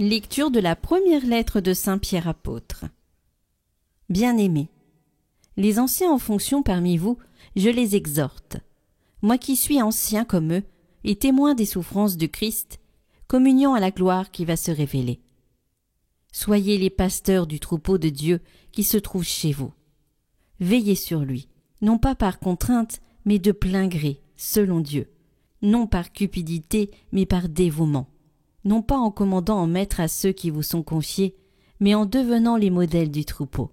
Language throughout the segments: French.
Lecture de la première lettre de Saint Pierre apôtre. Bien-aimés, les anciens en fonction parmi vous, je les exhorte, moi qui suis ancien comme eux et témoin des souffrances du Christ, communiant à la gloire qui va se révéler. Soyez les pasteurs du troupeau de Dieu qui se trouve chez vous. Veillez sur lui, non pas par contrainte, mais de plein gré, selon Dieu, non par cupidité, mais par dévouement, non pas en commandant en maître à ceux qui vous sont confiés, mais en devenant les modèles du troupeau.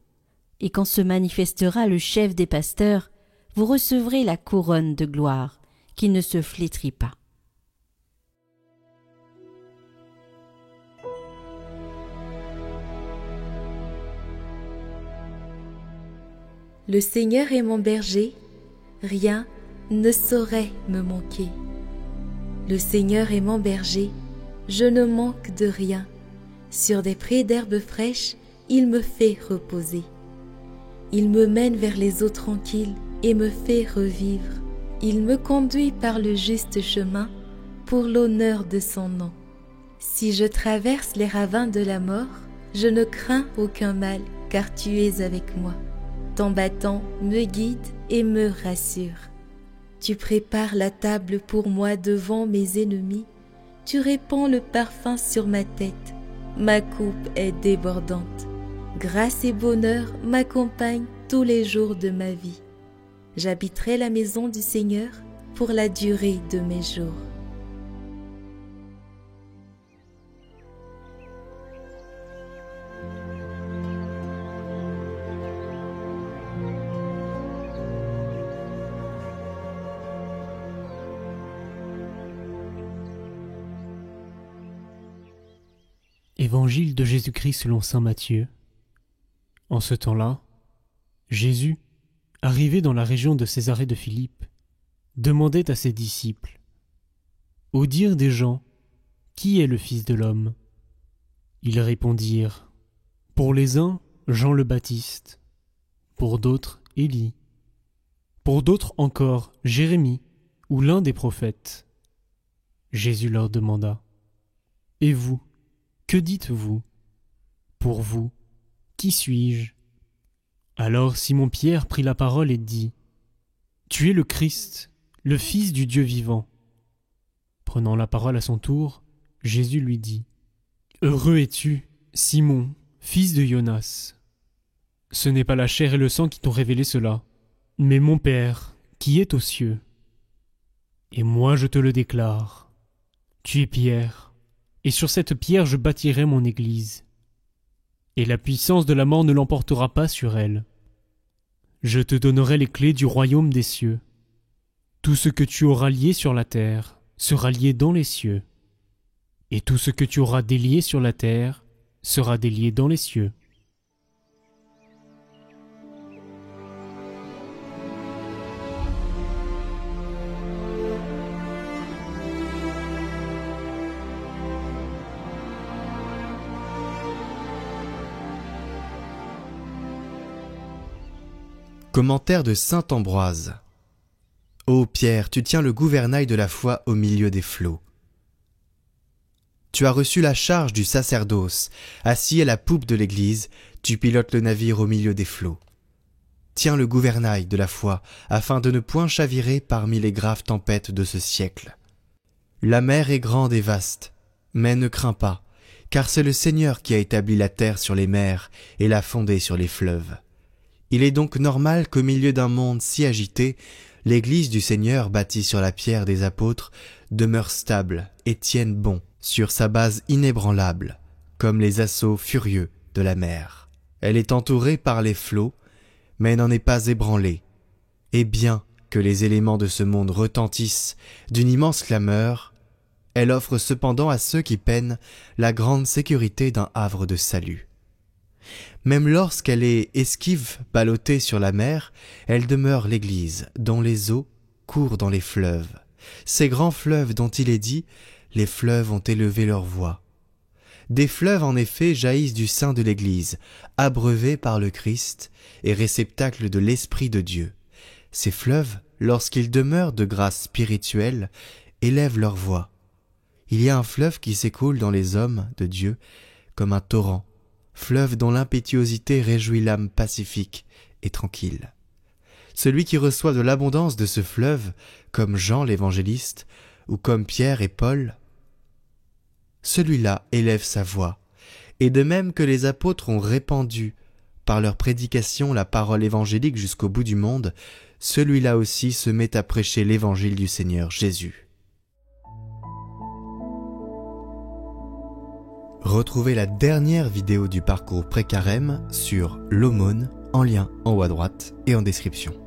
Et quand se manifestera le chef des pasteurs, vous recevrez la couronne de gloire, qui ne se flétrit pas. Le Seigneur est mon berger, rien ne saurait me manquer. Le Seigneur est mon berger, je ne manque de rien. Sur des prés d'herbes fraîches, il me fait reposer. Il me mène vers les eaux tranquilles et me fait revivre. Il me conduit par le juste chemin pour l'honneur de son nom. Si je traverse les ravins de la mort, je ne crains aucun mal, car tu es avec moi. Ton bâton me guide et me rassure. Tu prépares la table pour moi devant mes ennemis. Tu répands le parfum sur ma tête. Ma coupe est débordante. Grâce et bonheur m'accompagnent tous les jours de ma vie. J'habiterai la maison du Seigneur pour la durée de mes jours. Évangile de Jésus-Christ selon saint Matthieu. En ce temps-là, Jésus, arrivé dans la région de Césarée de Philippe, demandait à ses disciples : « Au dire des gens, qui est le Fils de l'homme ?» Ils répondirent : « Pour les uns, Jean le Baptiste, pour d'autres, Élie, pour d'autres encore, Jérémie ou l'un des prophètes. » Jésus leur demanda : « Et vous ? Que dites-vous ? Pour vous, qui suis-je » Alors Simon-Pierre prit la parole et dit : « Tu es le Christ, le Fils du Dieu vivant. » Prenant la parole à son tour, Jésus lui dit : « Heureux es-tu, Simon, fils de Jonas. Ce n'est pas la chair et le sang qui t'ont révélé cela, mais mon Père qui est aux cieux. Et moi je te le déclare, tu es Pierre, et sur cette pierre je bâtirai mon église. Et la puissance de la mort ne l'emportera pas sur elle. Je te donnerai les clés du royaume des cieux. Tout ce que tu auras lié sur la terre sera lié dans les cieux, et tout ce que tu auras délié sur la terre sera délié dans les cieux. » Commentaire de saint Ambroise. Ô Pierre, tu tiens le gouvernail de la foi au milieu des flots. Tu as reçu la charge du sacerdoce, assis à la poupe de l'Église, tu pilotes le navire au milieu des flots. Tiens le gouvernail de la foi, afin de ne point chavirer parmi les graves tempêtes de ce siècle. La mer est grande et vaste, mais ne crains pas, car c'est le Seigneur qui a établi la terre sur les mers et l'a fondée sur les fleuves. Il est donc normal qu'au milieu d'un monde si agité, l'Église du Seigneur, bâtie sur la pierre des apôtres, demeure stable et tienne bon sur sa base inébranlable, comme les assauts furieux de la mer. Elle est entourée par les flots, mais n'en est pas ébranlée. Et bien que les éléments de ce monde retentissent d'une immense clameur, elle offre cependant à ceux qui peinent la grande sécurité d'un havre de salut. Même lorsqu'elle est esquive, ballottée sur la mer, elle demeure l'Église, dont les eaux courent dans les fleuves. Ces grands fleuves dont il est dit, les fleuves ont élevé leur voix. Des fleuves en effet jaillissent du sein de l'Église, abreuvés par le Christ et réceptacles de l'Esprit de Dieu. Ces fleuves, lorsqu'ils demeurent de grâce spirituelle, élèvent leur voix. Il y a un fleuve qui s'écoule dans les hommes de Dieu comme un torrent, fleuve dont l'impétuosité réjouit l'âme pacifique et tranquille. Celui qui reçoit de l'abondance de ce fleuve, comme Jean l'évangéliste, ou comme Pierre et Paul, celui-là élève sa voix, et de même que les apôtres ont répandu par leur prédication la parole évangélique jusqu'au bout du monde, celui-là aussi se met à prêcher l'évangile du Seigneur Jésus. Retrouvez la dernière vidéo du parcours pré-carême sur l'aumône en lien en haut à droite et en description.